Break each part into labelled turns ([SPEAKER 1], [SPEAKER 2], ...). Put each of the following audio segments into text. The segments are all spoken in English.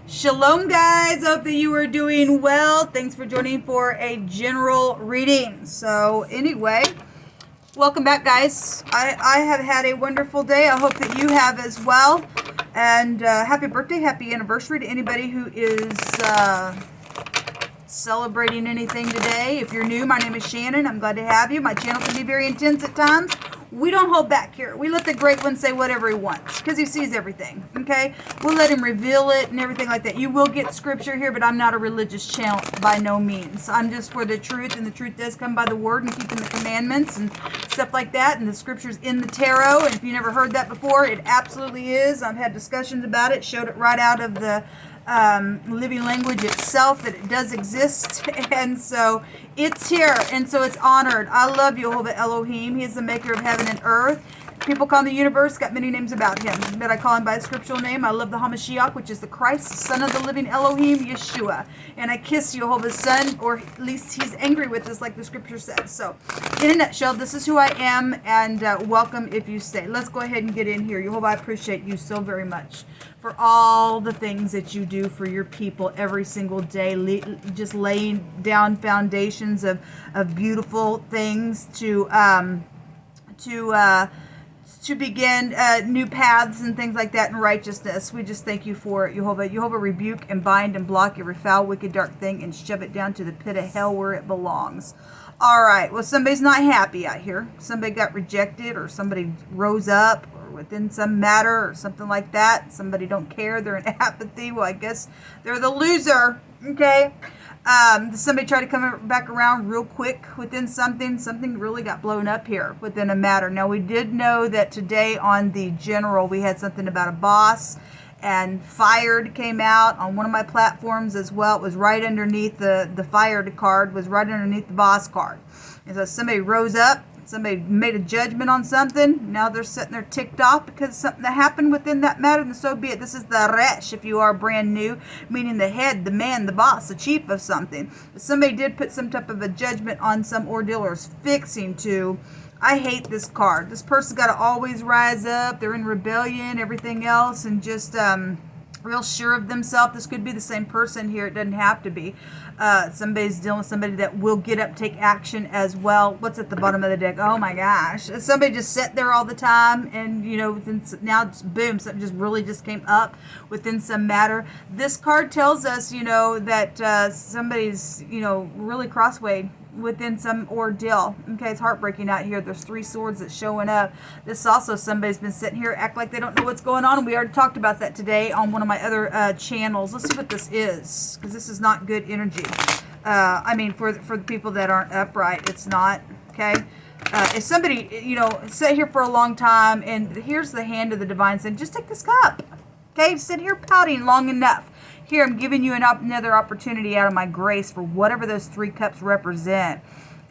[SPEAKER 1] Shalom, guys. Hope that you are doing well. Thanks for joining for a general reading. So anyway, welcome back, guys. I have had a wonderful day. I hope that you have as well. And happy birthday, happy anniversary to anybody who is celebrating anything today. If you're new, my name is Shannon. I'm glad to have you. My channel can be very intense at times. We don't hold back here. We let the great one say whatever he wants because he sees everything, okay? We'll let him reveal it and everything like that. You will get scripture here, but I'm not a religious channel by no means. I'm just for the truth, and the truth does come by the word and keeping the commandments and stuff like that, and the scripture's in the tarot, and if you never heard that before, it absolutely is. I've had discussions about it, showed it right out of the living language itself, that it does exist, and so it's here, and so it's honored. I love Jehovah Elohim. He is the maker of heaven and earth. People call him the universe, got many names about him, but I call him by his scriptural name. I love the Hamashiach, which is the Christ, the son of the living Elohim, Yeshua. And I kiss Jehovah's son, or at least he's angry with us, like the scripture says. So, in a nutshell, this is who I am, and welcome if you stay. Let's go ahead and get in here. Jehovah, I appreciate you so very much for all the things that you do for your people every single day, just laying down foundations of beautiful things to begin new paths and things like that in righteousness. We just thank you for it, Jehovah. Jehovah, rebuke and bind and block every foul, wicked, dark thing and shove it down to the pit of hell where it belongs. All right. Well, somebody's not happy out here. Somebody got rejected, or somebody rose up, or within some matter, or something like that. Somebody don't care. They're in apathy. Well, I guess they're the loser. Okay. Somebody tried to come back around real quick within something. Something really got blown up here within a matter. Now, we did know that today on the general, we had something about a boss, and fired came out on one of my platforms as well. It was right underneath the fired card, was right underneath the boss card. And so somebody rose up. Somebody made a judgment on something. Now they're sitting there ticked off because of something that happened within that matter, and so be it. This is the Resh, if you are brand new, meaning the head, the man, the boss, the chief of something. But somebody did put some type of a judgment on some ordeal, or is fixing to. I hate this card. This person's got to always rise up. They're in rebellion, everything else, and just real sure of themselves. This could be the same person here. It doesn't have to be. Somebody's dealing with somebody that will get up, take action as well. What's at the bottom of the deck? Oh my gosh. Somebody just sat there all the time, and now boom, something just really just came up within some matter. This card tells us, that somebody's, really crosswayed within some ordeal. Okay, it's heartbreaking out here. There's 3 swords that's showing up. This also, somebody's been sitting here, act like they don't know what's going on. We already talked about that today on one of my other channels. Let's see what this is, because this is not good energy. For the people that aren't upright, it's not. Okay. If somebody, sat here for a long time, and here's the hand of the divine saying, just take this cup. Okay, sit here pouting long enough. Here, I'm giving you another opportunity out of my grace for whatever those 3 cups represent.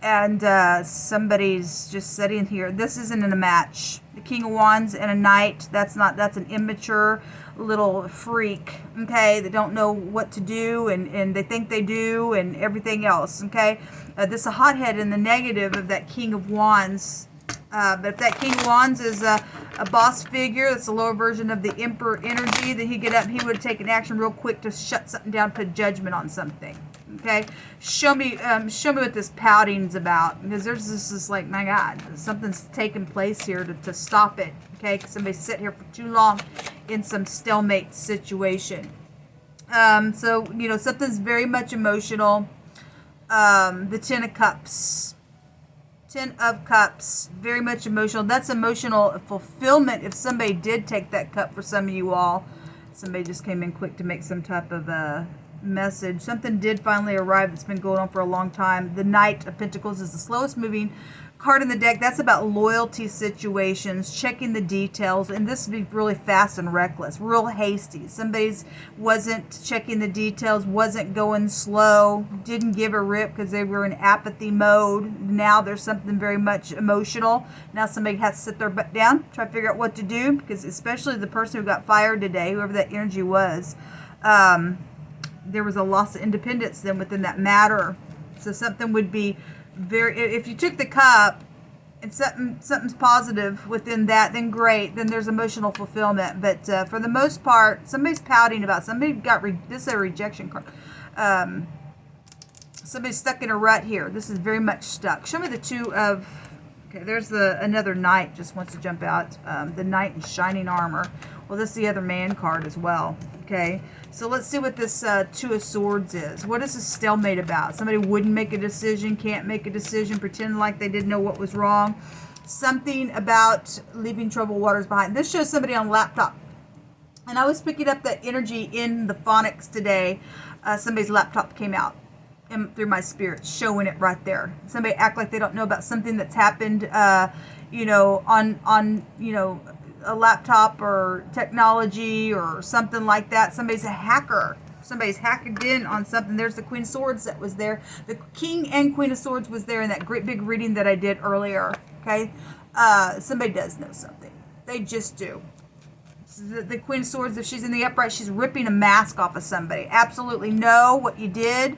[SPEAKER 1] And somebody's just sitting here. This isn't a match. The King of Wands and a Knight, that's an immature little freak, okay, that don't know what to do, and they think they do, and everything else, okay? This is a hothead in the negative of that King of Wands. But if that King of Wands is a boss figure, that's a lower version of the Emperor energy, that he get up, he would take an action real quick to shut something down, put judgment on something. Okay, show me what this pouting's about, because there's this like, my God, something's taking place here to stop it. Okay, because somebody's sitting here for too long in some stalemate situation. So something's very much emotional. The 10 of Cups. 10 of Cups, very much emotional. That's emotional fulfillment if somebody did take that cup for some of you all. Somebody just came in quick to make some type of a message. Something did finally arrive that's been going on for a long time. The Knight of Pentacles is the slowest moving card in the deck. That's about loyalty situations, checking the details, and this would be really fast and reckless, real hasty. Somebody's wasn't checking the details, wasn't going slow, didn't give a rip because they were in apathy mode. Now there's something very much emotional. Now somebody has to sit their butt down, try to figure out what to do, because especially the person who got fired today, whoever that energy was, there was a loss of independence then within that matter. So something would be if you took the cup and something's positive within that, then great. Then there's emotional fulfillment. But for the most part, somebody's pouting about somebody this is a rejection card. Somebody's stuck in a rut here. This is very much stuck. Show me the two of. Okay, there's another knight just wants to jump out. The knight in shining armor. Well, this is the other man card as well. Okay, so let's see what this Two of Swords is. What is this stalemate about? Somebody wouldn't make a decision, can't make a decision, pretending like they didn't know what was wrong. Something about leaving troubled waters behind. This shows somebody on laptop. And I was picking up that energy in the phonics today. Somebody's laptop came out through my spirit, showing it right there. Somebody act like they don't know about something that's happened, you know, on you know, a laptop or technology or something like that. Somebody's a hacker. Somebody's hacked in on something. There's the Queen of Swords that was there. The King and Queen of Swords was there in that great big reading that I did earlier. Okay, somebody does know something. They just do. The Queen of Swords, if she's in the upright, she's ripping a mask off of somebody. Absolutely know what you did.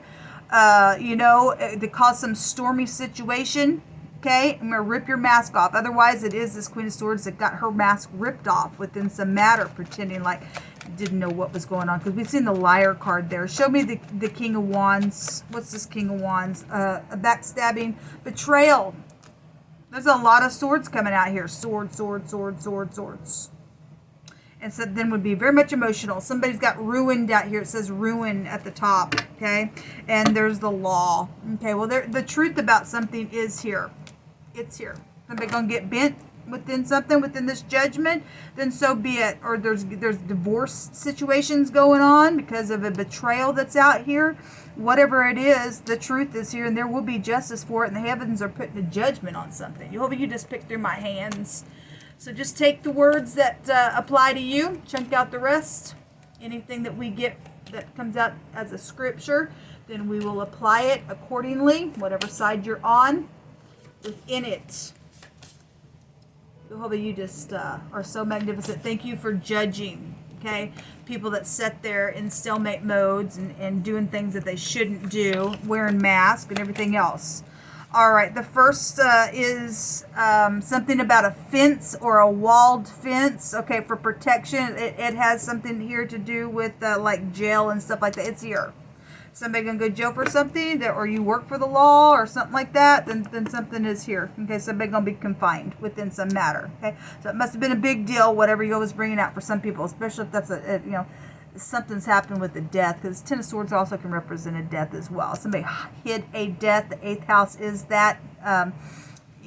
[SPEAKER 1] You know, to cause some stormy situation. Okay, I'm going to rip your mask off. Otherwise, it is this Queen of Swords that got her mask ripped off within some matter, pretending like didn't know what was going on. Because we've seen the Liar card there. Show me the King of Wands. What's this King of Wands? A backstabbing, betrayal. There's a lot of swords coming out here. Sword, sword, sword, sword, swords. And so then would be very much emotional. Somebody's got ruined out here. It says ruin at the top. Okay, and there's the law. Okay, well, the truth about something is here. It's here. Somebody gonna get bent within something, within this judgment, then so be it. Or there's divorce situations going on because of a betrayal that's out here. Whatever it is, the truth is here, and there will be justice for it, and the heavens are putting a judgment on something. You just picked through my hands. So just take the words that apply to you, chunk out the rest. Anything that we get that comes out as a scripture, then we will apply it accordingly, whatever side you're on. Within it. Jehovah, you just are so magnificent. Thank you for judging, okay? People that sit there in stalemate modes and doing things that they shouldn't do, wearing masks and everything else. All right, the first is something about a fence or a walled fence, okay, for protection. It has something here to do with like jail and stuff like that. It's here. Somebody gonna go to jail for something, or you work for the law or something like that, then something is here. Okay, somebody gonna be confined within some matter. Okay, so it must have been a big deal, whatever you was bringing out for some people, especially if that's you know, something's happened with the death, because Ten of Swords also can represent a death as well. Somebody hid a death. The 8th house is that.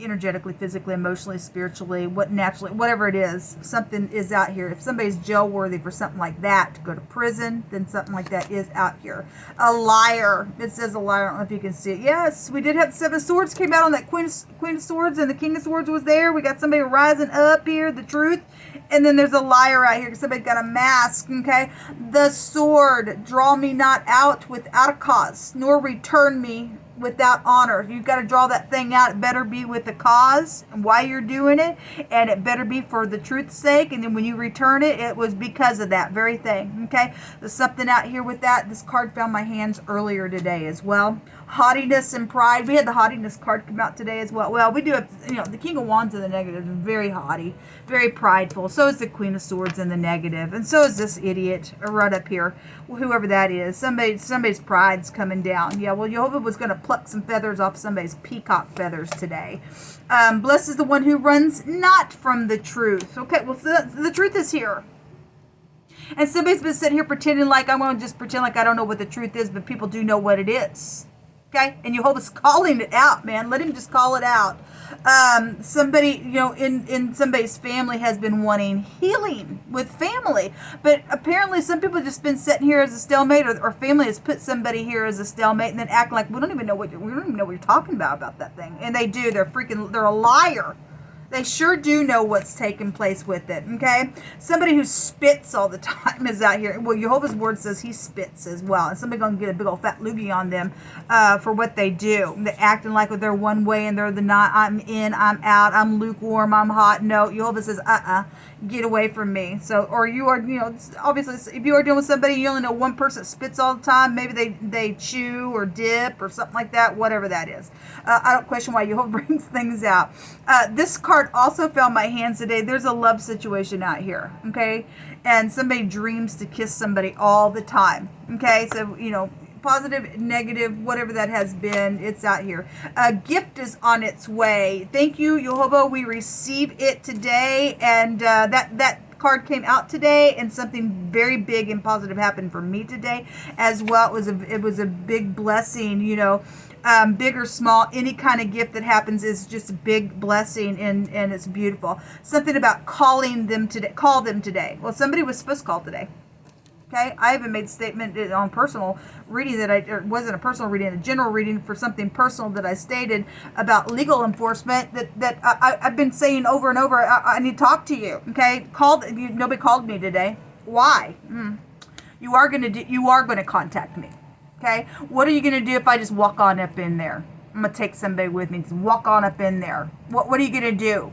[SPEAKER 1] Energetically, physically, emotionally, spiritually, whatever it is, something is out here. If somebody's jail worthy for something like that, to go to prison, then something like that is out here. A liar. It says a liar. I don't know if you can see it. Yes, we did have the 7 of Swords came out on that Queen of Swords, and the King of Swords was there. We got somebody rising up here, the truth. And then there's a liar out here. Somebody got a mask, okay? The sword, draw me not out without a cause, nor return me without honor. You've got to draw that thing out. It better be with a cause and why you're doing it, and it better be for the truth's sake. And then when you return it, it was because of that very thing. Okay, there's something out here with that. This card found my hands earlier today as well. Haughtiness and pride. We had the haughtiness card come out today as well. Well, we do have, you know, the King of Wands in the negative is very haughty, very prideful. So is the Queen of Swords in the negative, and so is this idiot right up here, whoever that is. Somebody's pride's coming down. Yeah, well, Jehovah was going to pluck some feathers off somebody's peacock feathers today. Blessed is the one who runs not from the truth. Okay, well, the truth is here. And somebody's been sitting here pretending like, I'm going to just pretend like I don't know what the truth is, but people do know what it is. Okay, and Jehovah's calling it out, man. Let him just call it out. Somebody, you know, in somebody's family has been wanting healing with family, but apparently some people have just been sitting here as a stalemate, or family has put somebody here as a stalemate, and then act like we don't even know what you're talking about that thing, and they do. They're a liar. They sure do know what's taking place with it, okay? Somebody who spits all the time is out here. Well, Jehovah's Word says he spits as well. And somebody's going to get a big old fat loogie on them for what they do. They're acting like they're one way and they're the not. I'm in, I'm out, I'm lukewarm, I'm hot. No, Jehovah says, get away from me. So, or you are, obviously, if you are dealing with somebody, you only know one person that spits all the time. Maybe they chew or dip or something like that, whatever that is. I don't question why Jehovah brings things out. This card also fell in my hands today. There's a love situation out here, okay? And somebody dreams to kiss somebody all the time, okay? So, positive, negative, whatever that has been, it's out here. A gift is on its way. Thank you, Jehovah. We receive it today. And that card came out today, and something very big and positive happened for me today as well. It was a big blessing, big or small, any kind of gift that happens is just a big blessing, and it's beautiful. Something about call them today. Well, somebody was supposed to call today. Okay, I even made a statement on personal reading it wasn't a personal reading, a general reading for something personal that I stated about legal enforcement that I've been saying over and over. I need to talk to you. Okay, nobody called me today. Why? You are going to contact me. Okay, what are you going to do if I just walk on up in there? I'm going to take somebody with me. Just walk on up in there. What are you going to do?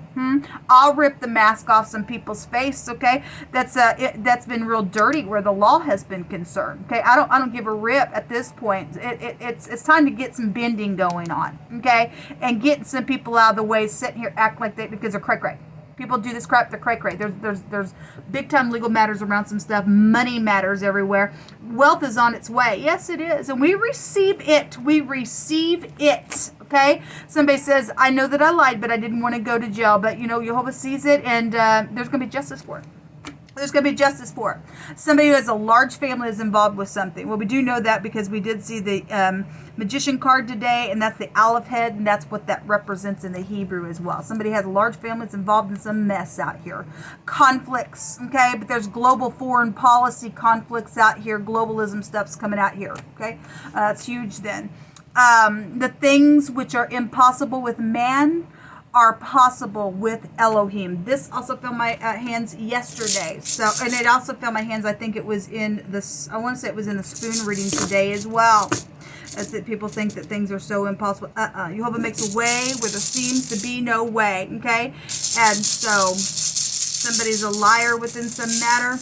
[SPEAKER 1] I'll rip the mask off some people's face, okay? That's been real dirty where the law has been concerned, okay? I don't give a rip at this point. It's time to get some bending going on, okay? And getting some people out of the way, sitting here act like they, because they're cray-cray. People do this crap, they're cray-cray. There's big-time legal matters around some stuff. Money matters everywhere. Wealth is on its way. Yes, it is. And we receive it. We receive it. Okay? Somebody says, I know that I lied, but I didn't want to go to jail. But, Jehovah sees it, and there's going to be justice for it. There's going to be justice for it. Somebody who has a large family is involved with something. Well, we do know that because we did see the Magician card today, and that's the Aleph head, and that's what that represents in the Hebrew as well. Somebody has a large family that's involved in some mess out here. Conflicts, okay? But there's global foreign policy conflicts out here. Globalism stuff's coming out here, okay? It's huge then. The things which are impossible with man are possible with Elohim. This also fell my hands yesterday. So, and it also fell my hands, I think it was in this, I want to say it was in the spoon reading today as well. As that people think that things are so impossible. Jehovah makes a way where there seems to be no way, okay? And so, somebody's a liar within some matter,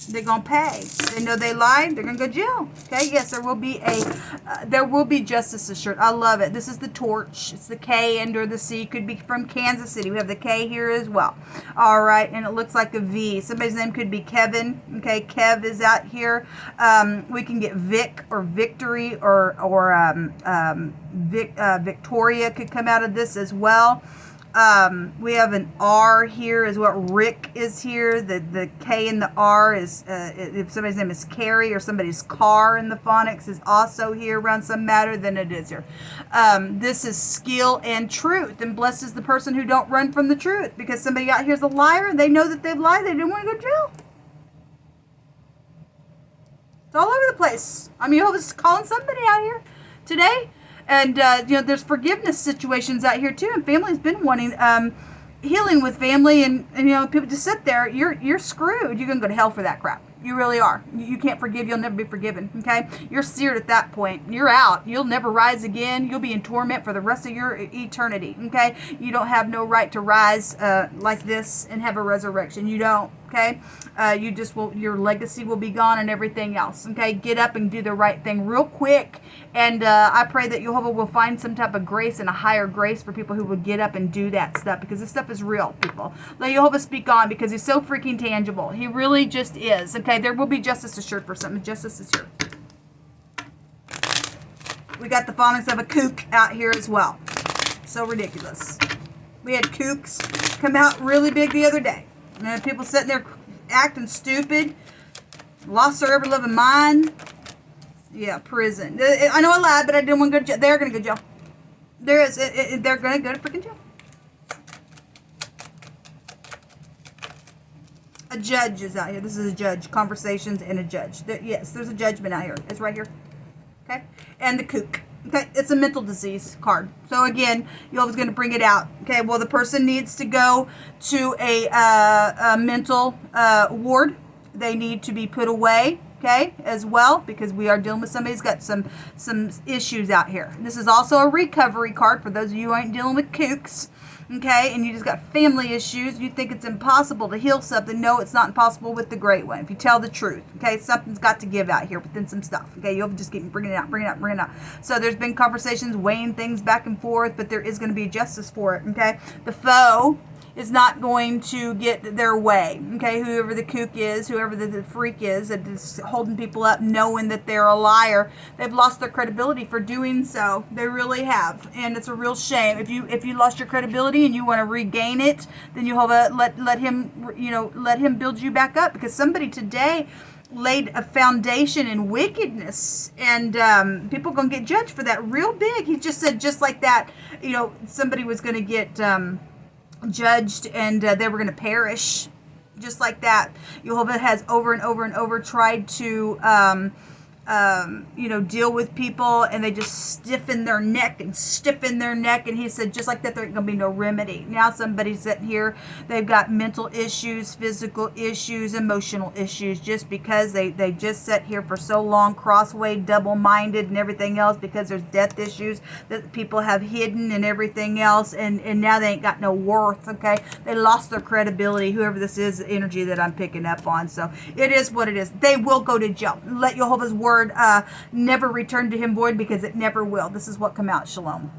[SPEAKER 1] they're going to pay. They know they lied, they're going to go to jail. Okay, yes, there will be justice assured. I love it. This is the torch. It's the K under the C. Could be from Kansas City. We have the K here as well. All right, and it looks like a V. Somebody's name could be Kevin. Okay, Kev is out here. We can get Vic or Victory or Victoria could come out of this as well. We have an R here is what Rick is here. The K and the R is, if somebody's name is Carrie or somebody's car in the phonics is also here around some matter, then it is here. This is skill and truth, and blessed is the person who don't run from the truth, because somebody out here is a liar and they know that they've lied. They didn't want to go to jail. It's all over the place. Jehovah's calling somebody out here today. And, there's forgiveness situations out here, too. And family's been wanting healing with family. And people just sit there. You're screwed. You're going to go to hell for that crap. You really are. You can't forgive. You'll never be forgiven. Okay? You're seared at that point. You're out. You'll never rise again. You'll be in torment for the rest of your eternity. Okay? You don't have no right to rise like this and have a resurrection. You don't. Okay? Your legacy will be gone and everything else. Okay? Get up and do the right thing real quick. And I pray that Jehovah will find some type of grace and a higher grace for people who will get up and do that stuff, because this stuff is real, people. Let Jehovah speak on, because he's so freaking tangible. He really just is. Okay? There will be justice assured for something. Justice assured. We got the phonics of a kook out here as well. So ridiculous. We had kooks come out really big the other day. And people sitting there acting stupid, lost their ever loving mind. Yeah, prison. I know I lied, but I didn't want to go to jail. They're going to go to jail. They're going to go to freaking jail. A judge is out here. This is a judge. Conversations and a judge. Yes, there's a judgment out here. It's right here. Okay? And the kook. Okay, it's a mental disease card. So again, Yehovah's going to bring it out. Okay, well, the person needs to go to a mental ward. They need to be put away. Okay, as well, because we are dealing with somebody who's got some issues out here. This is also a recovery card for those of you who ain't dealing with kooks. Okay, and you just got family issues. You think it's impossible to heal something. No, it's not impossible with the Great One. If you tell the truth, okay, something's got to give out here within some stuff. Okay, you'll just keep bringing it out, bringing it out, bringing it out. So there's been conversations weighing things back and forth, but there is going to be justice for it. Okay, the foe is not going to get their way. Okay, whoever the kook is, whoever the freak is that is holding people up knowing that they're a liar, they've lost their credibility for doing so. They really have, and it's a real shame. If you lost your credibility and you want to regain it, then Yehovah let him build you back up, because somebody today laid a foundation in wickedness, and people are going to get judged for that real big. He just said, just like that, somebody was going to get judged, and they were going to perish just like that. Yehovah has over and over and over tried to deal with people, and they just stiffen their neck, and he said, just like that, there ain't gonna be no remedy. Now somebody's sitting here, they've got mental issues, physical issues, emotional issues, just because they just sat here for so long, crossway, double-minded, and everything else, because there's death issues that people have hidden and everything else, and now they ain't got no worth. Okay, they lost their credibility, whoever this is, the energy that I'm picking up on. So it is what it is. They will go to jail. Let Yehovah's word never return to him void, because it never will. This is what come out. Shalom.